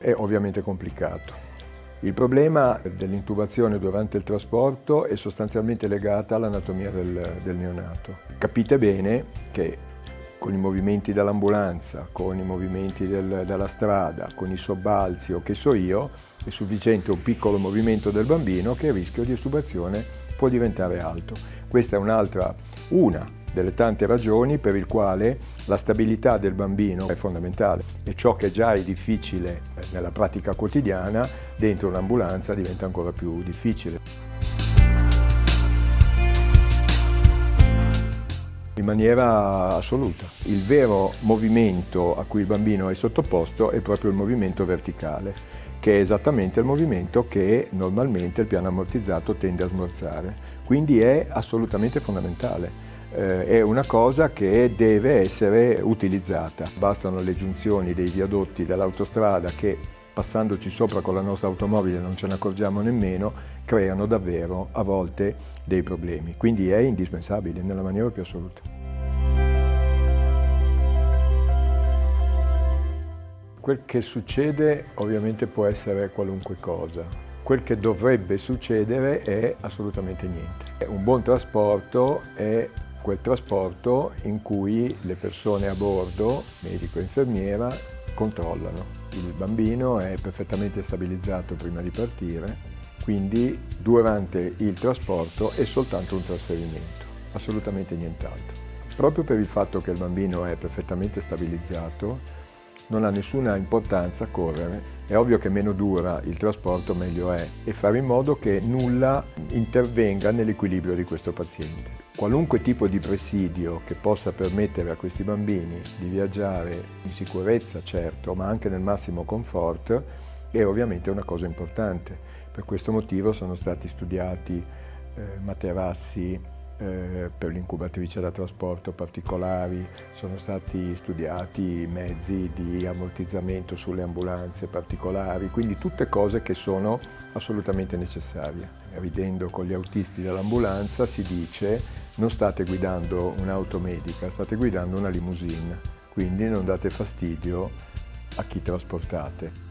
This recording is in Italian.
è ovviamente complicato. Il problema dell'intubazione durante il trasporto è sostanzialmente legata all'anatomia del neonato. Capite bene che con i movimenti dell'ambulanza, con i movimenti della strada, con i sobbalzi o che so io, è sufficiente un piccolo movimento del bambino che il rischio di estubazione può diventare alto. Questa è una delle tante ragioni per il quale la stabilità del bambino è fondamentale e ciò che già è difficile nella pratica quotidiana, dentro un'ambulanza diventa ancora più difficile. In maniera assoluta. Il vero movimento a cui il bambino è sottoposto è proprio il movimento verticale, che è esattamente il movimento che normalmente il piano ammortizzato tende a smorzare. Quindi è assolutamente fondamentale. È una cosa che deve essere utilizzata. Bastano le giunzioni dei viadotti dell'autostrada che, passandoci sopra con la nostra automobile non ce ne accorgiamo nemmeno, creano davvero a volte dei problemi. Quindi è indispensabile nella maniera più assoluta. Quel che succede ovviamente può essere qualunque cosa. Quel che dovrebbe succedere è assolutamente niente. Un buon trasporto è quel trasporto in cui le persone a bordo, medico e infermiera, controllano. Il bambino è perfettamente stabilizzato prima di partire, quindi durante il trasporto è soltanto un trasferimento, assolutamente nient'altro. Proprio per il fatto che il bambino è perfettamente stabilizzato, non ha nessuna importanza correre. È ovvio che meno dura il trasporto meglio è e fare in modo che nulla intervenga nell'equilibrio di questo paziente. Qualunque tipo di presidio che possa permettere a questi bambini di viaggiare in sicurezza, certo, ma anche nel massimo comfort, è ovviamente una cosa importante. Per questo motivo sono stati studiati materassi per l'incubatrice da trasporto particolari, sono stati studiati mezzi di ammortizzamento sulle ambulanze particolari, quindi tutte cose che sono assolutamente necessarie. Ridendo con gli autisti dell'ambulanza si dice: non state guidando un'auto medica, state guidando una limousine, quindi non date fastidio a chi trasportate.